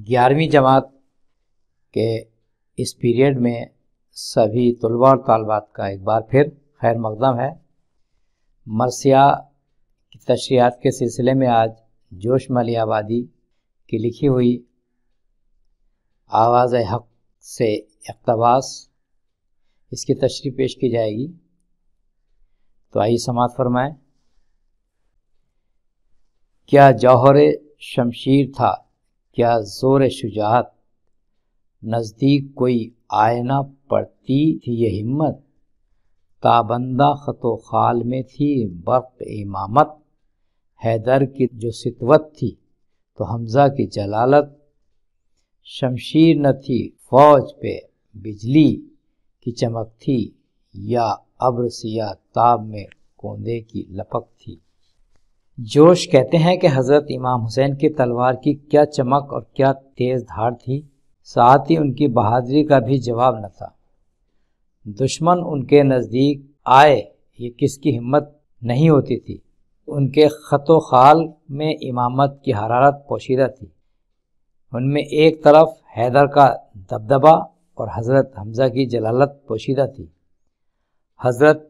11ویں جماعت کے اس پیریڈ میں سبھی طلباء اور طالبات کا ایک بار پھر خیر مقدم ہے۔ مرثیہ کی تشریحات کے سلسلے میں آج جوش ملی آبادی کی لکھی ہوئی آواز حق سے اقتباس، اس کی تشریح پیش کی جائے گی، تو آئیے سماعت فرمائیں۔ کیا جوہر شمشیر تھا، کیا زور شجاعت، نزدیک کوئی آئینہ پڑتی تھی یہ ہمت، تابندہ خط و خال میں تھی برق امامت، حیدر کی جو سطوت تھی تو حمزہ کی جلالت، شمشیر نہ تھی فوج پہ بجلی کی چمک تھی، یا ابر سیاہ تاب میں کوندے کی لپک تھی۔ جوش کہتے ہیں کہ حضرت امام حسین کی تلوار کی کیا چمک اور کیا تیز دھاڑ تھی، ساتھ ہی ان کی بہادری کا بھی جواب نہ تھا۔ دشمن ان کے نزدیک آئے یہ کس کی ہمت نہیں ہوتی تھی۔ ان کے خط و خال میں امامت کی حرارت پوشیدہ تھی، ان میں ایک طرف حیدر کا دبدبہ اور حضرت حمزہ کی جلالت پوشیدہ تھی۔ حضرت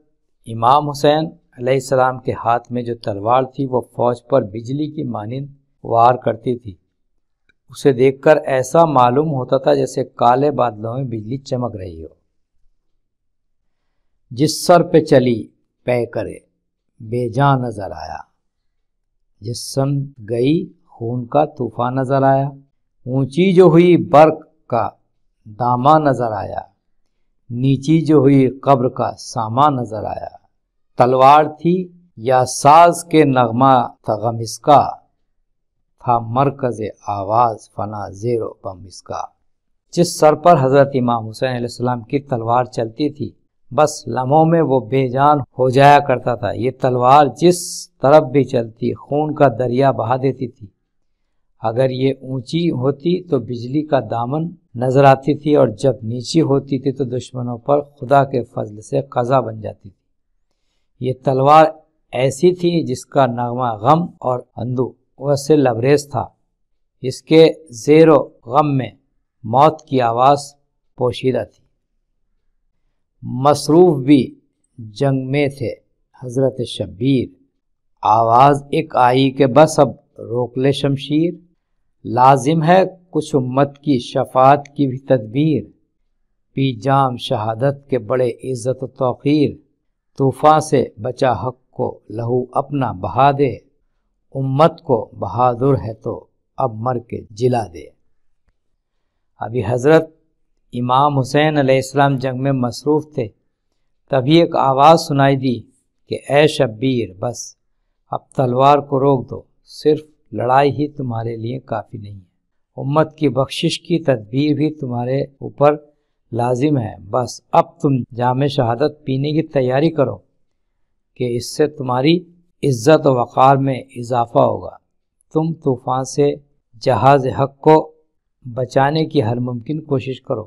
امام حسین علیہ السلام کے ہاتھ میں جو تلوار تھی وہ فوج پر بجلی کی مانند وار کرتی تھی، اسے دیکھ کر ایسا معلوم ہوتا تھا جیسے کالے بادلوں میں بجلی چمک رہی ہو۔ جس سر پہ چلی پے کرے بے جان نظر آیا، جس سمت گئی خون کا طوفان نظر آیا، اونچی جو ہوئی برق کا داماں نظر آیا، نیچی جو ہوئی قبر کا سامان نظر آیا، تلوار تھی یا ساز کے نغمہ تھا غم اس کا، تھا مرکز آواز فنا زیر و بم اس کا۔ جس سر پر حضرت امام حسین علیہ السلام کی تلوار چلتی تھی بس لمحوں میں وہ بے جان ہو جایا کرتا تھا۔ یہ تلوار جس طرف بھی چلتی خون کا دریا بہا دیتی تھی۔ اگر یہ اونچی ہوتی تو بجلی کا دامن نظر آتی تھی، اور جب نیچی ہوتی تھی تو دشمنوں پر خدا کے فضل سے قضا بن جاتی تھی۔ یہ تلوار ایسی تھی جس کا نغمہ غم اور اندوہ سے لبریز تھا، اس کے زیر و غم میں موت کی آواز پوشیدہ تھی۔ مصروف بھی جنگ میں تھے حضرت شبیر، آواز ایک آئی کہ بس اب روک لے شمشیر، لازم ہے کچھ امت کی شفاعت کی بھی تدبیر، پی جام شہادت کے بڑے عزت و توقیر، طوفان سے بچا حق کو لہو اپنا بہا دے، امت کو بہادر ہے تو اب مر کے جلا دے۔ ابھی حضرت امام حسین علیہ السلام جنگ میں مصروف تھے، تبھی ایک آواز سنائی دی کہ اے شبیر بس اب تلوار کو روک دو، صرف لڑائی ہی تمہارے لیے کافی نہیں ہے، امت کی بخشش کی تدبیر بھی تمہارے اوپر لازم ہے، بس اب تم جام شہادت پینے کی تیاری کرو کہ اس سے تمہاری عزت و وقار میں اضافہ ہوگا۔ تم طوفان سے جہاز حق کو بچانے کی ہر ممکن کوشش کرو،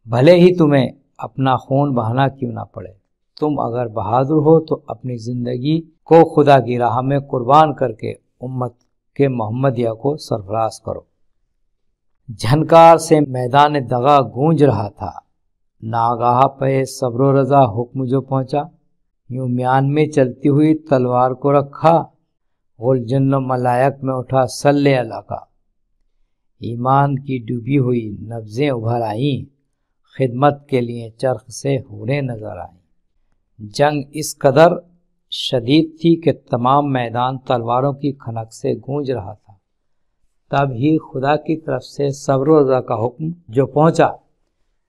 بھلے ہی تمہیں اپنا خون بہانا کیوں نہ پڑے۔ تم اگر بہادر ہو تو اپنی زندگی کو خدا کی راہ میں قربان کر کے امت کے محمدیہ کو سرفراز کرو۔ جھنکار سے میدان دغا گونج رہا تھا، ناگاہ پہ صبر و رضا حکم جو پہنچا، یوں میان میں چلتی ہوئی تلوار کو رکھا، غلجن و ملائک میں اٹھا صلی اللہ کا، ایمان کی ڈوبی ہوئی نبضیں ابھر آئیں، خدمت کے لیے چرخ سے حوریں نظر آئیں۔ جنگ اس قدر شدید تھی کہ تمام میدان تلواروں کی کھنک سے گونج رہا تھا۔ تب ہی خدا کی طرف سے صبر و رضا کا حکم جو پہنچا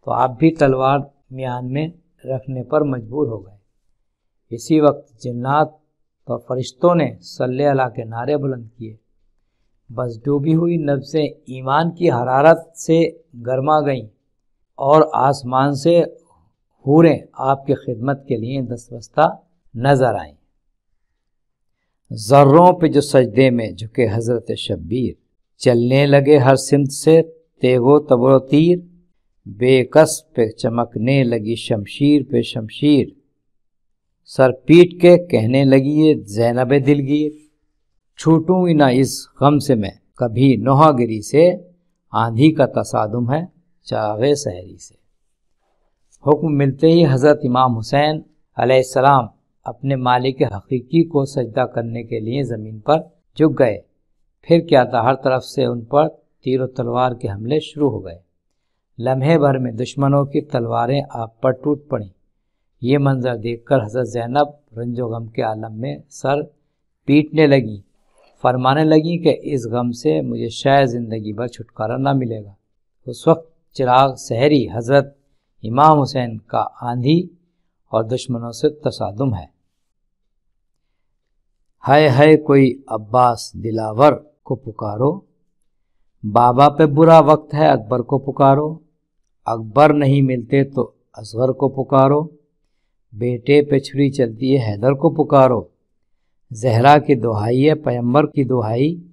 تو آپ بھی تلوار میان میں رکھنے پر مجبور ہو گئے۔ اسی وقت جنات اور فرشتوں نے صلی اللہ کے نعرے بلند کیے، بس ڈوبی ہوئی نبضیں ایمان کی حرارت سے گرما گئیں اور آسمان سے حوریں آپ کی خدمت کے لیے دستبستہ نظر آئیں۔ ذروں پہ جو سجدے میں جھکے حضرت شبیر، چلنے لگے ہر سمت سے تیغ و تبر و تیر، بے کس پہ چمکنے لگی شمشیر پہ شمشیر، سر پیٹ کے کہنے لگی یہ زینب دلگیر، چھوٹوں ہی نہ اس غم سے میں کبھی نوحہ گری سے، آندھی کا تصادم ہے چراغ سحری سے۔ حکم ملتے ہی حضرت امام حسین علیہ السلام اپنے مالک حقیقی کو سجدہ کرنے کے لیے زمین پر جھک گئے۔ پھر کیا تھا، ہر طرف سے ان پر تیر و تلوار کے حملے شروع ہو گئے۔ لمحے بھر میں دشمنوں کی تلواریں آپ پر ٹوٹ پڑیں۔ یہ منظر دیکھ کر حضرت زینب رنج و غم کے عالم میں سر پیٹنے لگیں، فرمانے لگیں کہ اس غم سے مجھے شاید زندگی بھر چھٹکارا نہ ملے گا۔ اس وقت چراغ سحری حضرت امام حسین کا آندھی اور دشمنوں سے تصادم ہے۔ ہائے ہائے کوئی عباس دلاور کو پکارو، بابا پہ برا وقت ہے اکبر کو پکارو، اکبر نہیں ملتے تو اصغر کو پکارو، بیٹے پہ چھری چلتی ہے حیدر کو پکارو، زہرا کی دہائی ہے پیغمبر کی دہائی،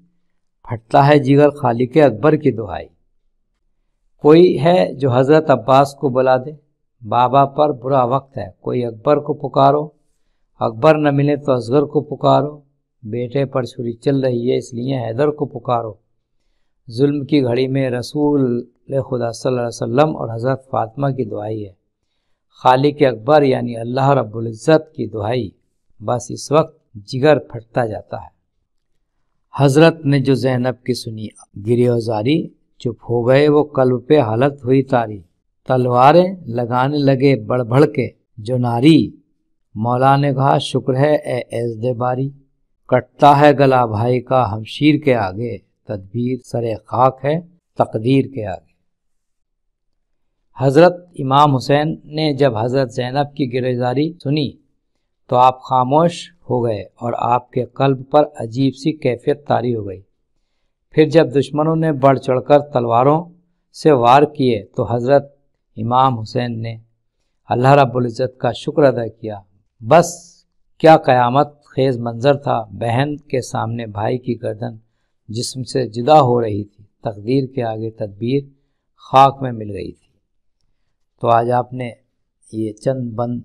پھٹتا ہے جگر خالق اکبر کی دہائی۔ کوئی ہے جو حضرت عباس کو بلا دے، بابا پر برا وقت ہے، کوئی اکبر کو پکارو، اکبر نہ ملے تو اصغر کو پکارو، بیٹے پر چھری چل رہی ہے اس لیے حیدر کو پکارو۔ ظلم کی گھڑی میں رسول خدا صلی اللہ علیہ وسلم اور حضرت فاطمہ کی دعائی ہے، خالق اکبر یعنی اللہ رب العزت کی دعائی، بس اس وقت جگر پھٹتا جاتا ہے۔ حضرت نے جو زینب کی سنی گریہ زاری، چپ ہو گئے وہ قلب پہ حالت ہوئی طاری، تلواریں لگانے لگے بڑھ بڑھ کے جو ناری، مولا نے کہا شکر ہے اے عزت باری، کٹتا ہے گلا بھائی کا ہمشیر کے آگے، تدبیر سرے خاک ہے تقدیر کے آگے۔ حضرت امام حسین نے جب حضرت زینب کی گریزاری سنی تو آپ خاموش ہو گئے اور آپ کے قلب پر عجیب سی کیفیت طاری ہو گئی۔ پھر جب دشمنوں نے بڑھ چڑھ کر تلواروں سے وار کیے تو حضرت امام حسین نے اللہ رب العزت کا شکر ادا کیا۔ بس کیا قیامت خیز منظر تھا، بہن کے سامنے بھائی کی گردن جسم سے جدا ہو رہی تھی، تقدیر کے آگے تدبیر خاک میں مل گئی تھی۔ تو آج آپ نے یہ چند بند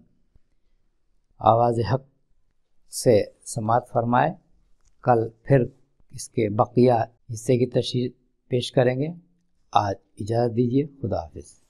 آواز حق سے سماعت فرمائے، کل پھر اس کے بقیہ حصے کی تشریح پیش کریں گے۔ آج اجازت دیجیے، خدا حافظ۔